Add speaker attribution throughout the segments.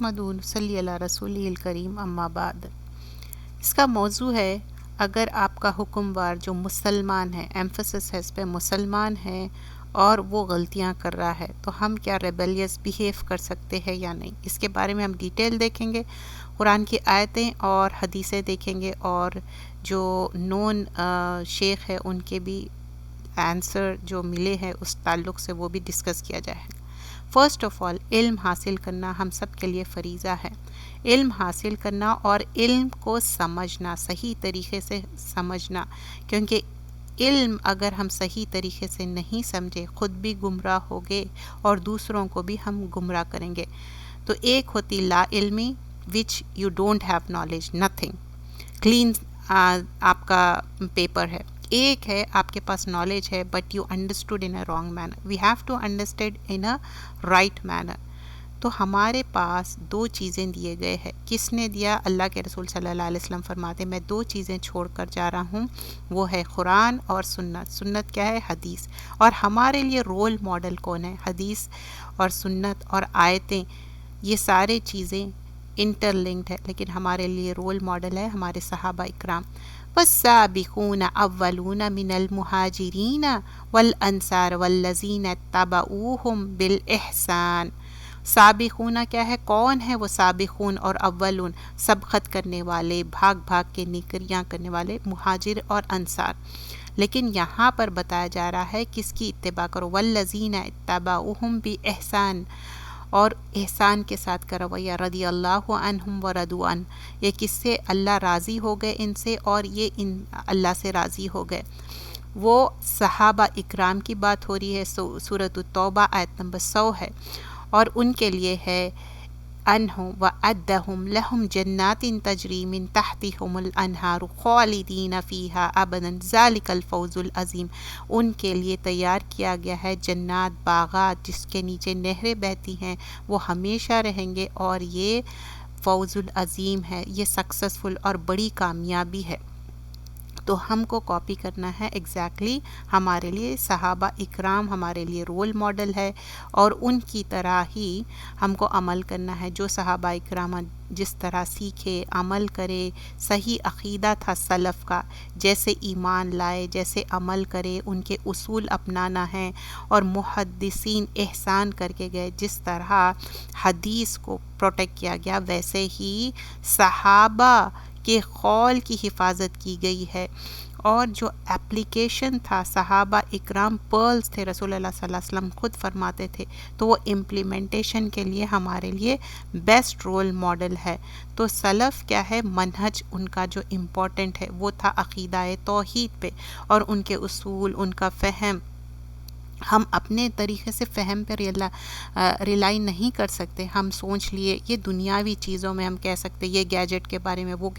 Speaker 1: نحمدہ صلی علی رسولہ الکریم اما بعد۔ اس کا موضوع ہے اگر آپ کا حکموار جو مسلمان ہے، ایمفسس ہے اس پہ مسلمان ہے اور وہ غلطیاں کر رہا ہے تو ہم کیا ریبیلیس بیہیو کر سکتے ہیں یا نہیں۔ اس کے بارے میں ہم ڈیٹیل دیکھیں گے، قرآن کی آیتیں اور حدیثیں دیکھیں گے، اور جو نون شیخ ہے ان کے بھی آنسر جو ملے ہیں اس تعلق سے وہ بھی ڈسکس کیا جائے گا۔ فرسٹ آف آل، علم حاصل کرنا ہم سب کے لیے فریضہ ہے۔ علم حاصل کرنا اور علم کو سمجھنا، صحیح طریقے سے سمجھنا، کیونکہ علم اگر ہم صحیح طریقے سے نہیں سمجھے خود بھی گمراہ ہوگے اور دوسروں کو بھی ہم گمراہ کریں گے۔ تو ایک ہوتی لا علمی which you don't have knowledge, nothing clean آپ کا پیپر ہے۔ ایک ہے آپ کے پاس نالج ہے but you understood in a wrong manner, we have to understand in a right manner. تو ہمارے پاس دو چیزیں دیے گئے ہیں۔ کس نے دیا؟ اللہ کے رسول صلی اللہ علیہ وسلم فرماتے میں دو چیزیں چھوڑ کر جا رہا ہوں، وہ ہے قرآن اور سنت۔ سنت کیا ہے؟ حدیث۔ اور ہمارے لیے رول ماڈل کون ہے؟ حدیث اور سنت اور آیتیں، یہ سارے چیزیں انٹر لنکڈ ہے، لیکن ہمارے لیے رول ماڈل ہے ہمارے صحابہ اکرام۔ والسابقون اولون من المہاجرین والانصار والذین اتبعوہم بالاحسان۔ سابقون کیا ہے؟ کون ہے وہ سابقون اور اولون؟ سبقت کرنے والے، بھاگ بھاگ کے نیکیاں کرنے والے مہاجر اور انصار۔ لیکن یہاں پر بتایا جا رہا ہے کس کی اتباع کرو؟ والذین اتبعوہم باحسان، اور احسان کے ساتھ کا رویہ، رضی اللہ عنہم ورضوا عنہ، یہ کس سے؟ اللہ راضی ہو گئے ان سے اور یہ ان اللہ سے راضی ہو گئے۔ وہ صحابہ اکرام کی بات ہو رہی ہے، سورۃ التوبہ آیت نمبر 100 ہے، اور ان کے لیے ہے انہم وعدہم لہم جنات تجری من تحتہم الانہار خالدین فیہا ابدا ذالک الفوز العظیم۔ ان کے لیے تیار کیا گیا ہے جنات، باغات جس کے نیچے نہریں بہتی ہیں، وہ ہمیشہ رہیں گے، اور یہ فوز العظیم ہے، یہ سکسیسفل اور بڑی کامیابی ہے۔ تو ہم کو کاپی کرنا ہے ایگزیکٹلی ہمارے لیے صحابہ اکرام ہمارے لیے رول ماڈل ہے، اور ان کی طرح ہی ہم کو عمل کرنا ہے۔ جو صحابہ اکرام جس طرح سیکھے، عمل کرے، صحیح عقیدہ تھا سلف کا، جیسے ایمان لائے، جیسے عمل کرے، ان کے اصول اپنانا ہے، اور محدثین احسان کر کے گئے، جس طرح حدیث کو پروٹیکٹ کیا گیا ویسے ہی صحابہ کے قول کی حفاظت کی گئی ہے۔ اور جو اپلیکیشن تھا، صحابہ اکرام پرلز تھے، رسول اللہ صلی اللہ علیہ وسلم خود فرماتے تھے، تو وہ امپلیمنٹیشن کے لیے ہمارے لیے بیسٹ رول ماڈل ہے۔ تو سلف کیا ہے؟ منہج ان کا جو امپورٹنٹ ہے وہ تھا عقیدہ توحید پہ، اور ان کے اصول، ان کا فہم۔ ہم اپنے طریقے سے فہم پہ ریلائی نہیں کر سکتے۔ ہم سوچ لیے یہ دنیاوی چیزوں میں ہم کہہ سکتے یہ گیجٹ کے بارے میں، وہ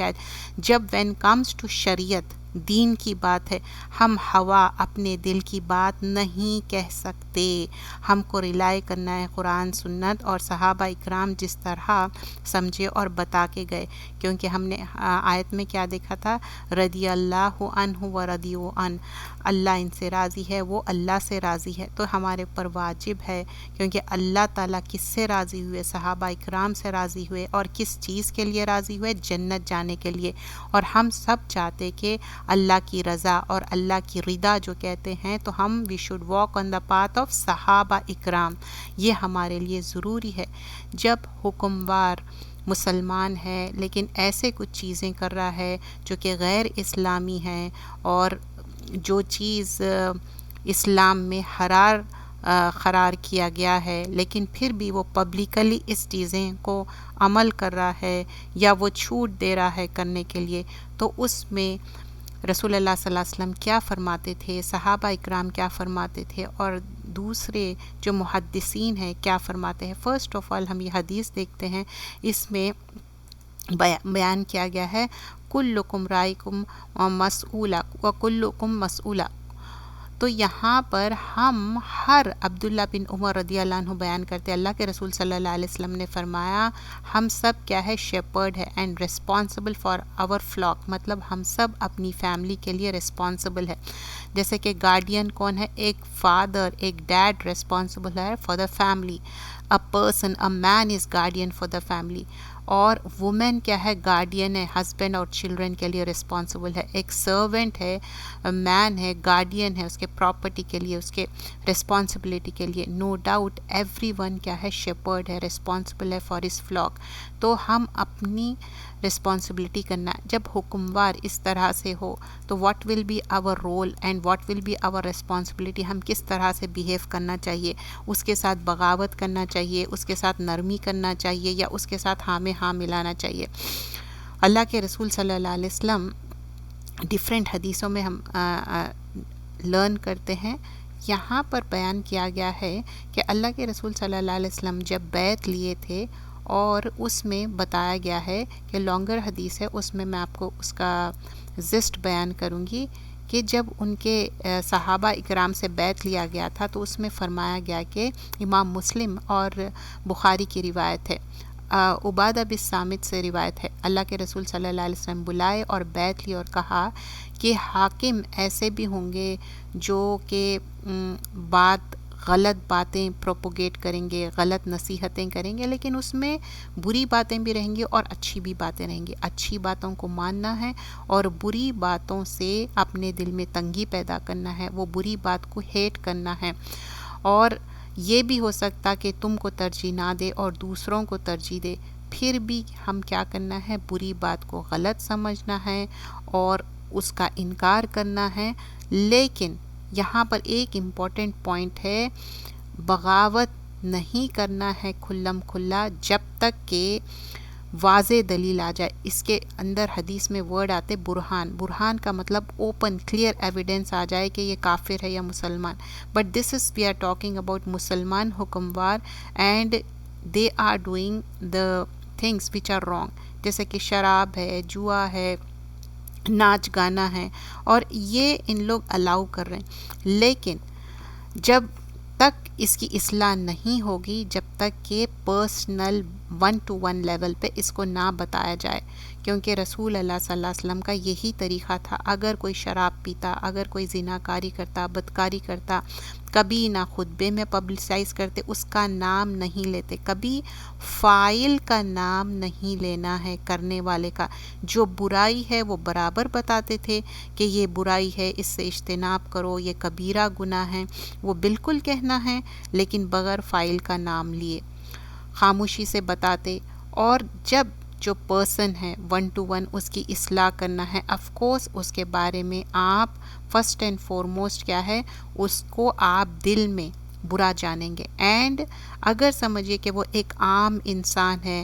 Speaker 1: جب وین کمز ٹو شریعت، دین کی بات ہے، ہم ہوا اپنے دل کی بات نہیں کہہ سکتے۔ ہم کو ریلائی کرنا ہے قرآن، سنت اور صحابہ اکرام جس طرح سمجھے اور بتا کے گئے، کیونکہ ہم نے آیت میں کیا دیکھا تھا؟ رضی اللہ عنہ ورضوا عنہ، اللہ ان سے راضی ہے، وہ اللہ سے راضی ہے۔ تو ہمارے پر واجب ہے، کیونکہ اللہ تعالیٰ کس سے راضی ہوئے؟ صحابہ اکرام سے راضی ہوئے، اور کس چیز کے لیے راضی ہوئے؟ جنت جانے کے لیے۔ اور ہم سب چاہتے کہ اللہ کی رضا اور اللہ کی رضا جو کہتے ہیں، تو ہم we should walk on the path of صحابہ اکرام، یہ ہمارے لیے ضروری ہے۔ جب حکموار مسلمان ہے لیکن ایسے کچھ چیزیں کر رہا ہے جو کہ غیر اسلامی ہیں، اور جو چیز اسلام میں قرار کیا گیا ہے، لیکن پھر بھی وہ پبلکلی اس چیزیں کو عمل کر رہا ہے یا وہ چھوٹ دے رہا ہے کرنے کے لیے، تو اس میں رسول اللہ صلی اللہ علیہ وسلم کیا فرماتے تھے، صحابہ اکرام کیا فرماتے تھے، اور دوسرے جو محدثین ہیں کیا فرماتے ہیں۔ فرسٹ آف آل ہم یہ حدیث دیکھتے ہیں، اس میں بیان کیا گیا ہے کلکم رائکم مسئولہ وکلکم مسئولہ۔ تو یہاں پر ہم ہر عبداللہ بن عمر رضی اللہ عنہ بیان کرتے، اللہ کے رسول صلی اللہ علیہ وسلم نے فرمایا ہم سب کیا ہے؟ شیپرڈ ہے، and responsible for our flock, مطلب ہم سب اپنی فیملی کے لیے ریسپانسبل ہے۔ جیسے کہ گارڈین کون ہے؟ ایک فادر، ایک ڈیڈ ریسپانسبل ہے for the family. person, a man is guardian for the family. اور وومن کیا ہے؟ گارڈین ہے، ہسبینڈ اور چلڈرن کے لیے رسپانسبل ہے. ایک سرونٹ ہے، مین ہے، گارڈین ہے اس کے پراپرٹی کے لیے، اس کے رسپانسبلٹی کے لیے. نو ڈاؤٹ ایوری ون کیا ہے؟ شیپرڈ ہے، رسپانسبل ہے فار ہز فلاک. تو ہم اپنی رسپانسبلٹی کرنا. جب حکموار اس طرح سے ہو تو what will be our role and what will be our responsibility. ہم کس طرح سے بیہیو کرنا چاہیے؟ اس کے ساتھ بغاوت کرنا چاہیے، اس کے ساتھ نرمی کرنا چاہیے، یا اس کے ساتھ ہاں میں ہاں ملانا چاہیے؟ اللہ کے رسول صلی اللہ علیہ وسلم ڈیفرنٹ حدیثوں میں ہم لرن کرتے ہیں. یہاں پر بیان کیا گیا ہے کہ اللہ کے رسول صلی اللہ علیہ وسلم جب بیعت لیے تھے، اور اس میں بتایا گیا ہے کہ لانگر حدیث ہے، اس میں آپ کو اس کا زسٹ بیان کروں گی کہ جب ان کے صحابہ اکرام سے بیعت لیا گیا تھا تو اس میں فرمایا گیا کہ امام مسلم اور بخاری کی روایت ہے، عبادہ بن صامت سے روایت ہے، اللہ کے رسول صلی اللہ علیہ وسلم بلائے اور بیعت لی اور کہا کہ حاکم ایسے بھی ہوں گے جو کہ غلط باتیں پروپوگیٹ کریں گے، غلط نصیحتیں کریں گے، لیکن اس میں بری باتیں بھی رہیں گی اور اچھی بھی باتیں رہیں گی. اچھی باتوں کو ماننا ہے اور بری باتوں سے اپنے دل میں تنگی پیدا کرنا ہے، وہ بری بات کو ہیٹ کرنا ہے. اور یہ بھی ہو سکتا کہ تم کو ترجیح نہ دے اور دوسروں کو ترجیح دے، پھر بھی ہم کیا کرنا ہے؟ بری بات کو غلط سمجھنا ہے اور اس کا انکار کرنا ہے. لیکن یہاں پر ایک امپورٹنٹ پوائنٹ ہے، بغاوت نہیں کرنا ہے کھلم کھلا جب تک کہ واضح دلیل آ جائے. اس کے اندر حدیث میں ورڈ آتے برہان. برہان کا مطلب اوپن کلیئر ایویڈنس آ جائے کہ یہ کافر ہے یا مسلمان. But this is we are talking about مسلمان حکموار and they are doing the things which are wrong, جیسے کہ شراب ہے، جوا ہے، ناچ گانا ہے، اور یہ ان لوگ الاؤ کر رہے ہیں. لیکن جب تک اس کی اصلاح نہیں ہوگی، جب تک کہ پرسنل 1-to-1 لیول پہ اس کو نہ بتایا جائے، کیونکہ رسول اللہ صلی اللہ علیہ وسلم کا یہی طریقہ تھا. اگر کوئی شراب پیتا، اگر کوئی زناکاری کرتا، بدکاری کرتا، کبھی نہ خطبے میں پبلسائز کرتے، اس کا نام نہیں لیتے، کبھی فاعل کا نام نہیں لینا ہے کرنے والے کا. جو برائی ہے وہ برابر بتاتے تھے کہ یہ برائی ہے، اس سے اجتناب کرو، یہ کبیرہ گناہ ہے، وہ بالکل کہنا ہے لیکن بغیر فاعل کا نام لیے خاموشی سے بتاتے. اور جب جو پرسن ہے 1-to-1 اس کی اصلاح کرنا ہے، آف کورس اس کے بارے میں آپ فرسٹ اینڈ فورموسٹ کیا ہے، اس کو آپ دل میں برا جانیں گے. اینڈ اگر سمجھیے کہ وہ ایک عام انسان ہے،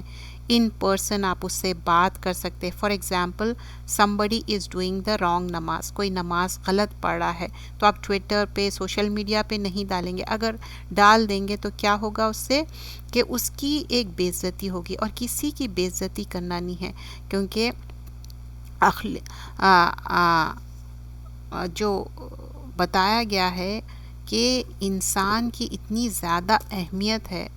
Speaker 1: ان پرسن آپ اس سے بات کر سکتے. For example somebody is doing the wrong نماز، کوئی نماز غلط پڑھ رہا ہے، تو آپ ٹویٹر پہ، سوشل میڈیا پہ نہیں ڈالیں گے. اگر ڈال دیں گے تو کیا ہوگا اس سے؟ کہ اس کی ایک بے عزتی ہوگی، اور کسی کی بے عزتی کرنا نہیں ہے، کیونکہ جو بتایا گیا ہے کہ انسان کی اتنی زیادہ اہمیت ہے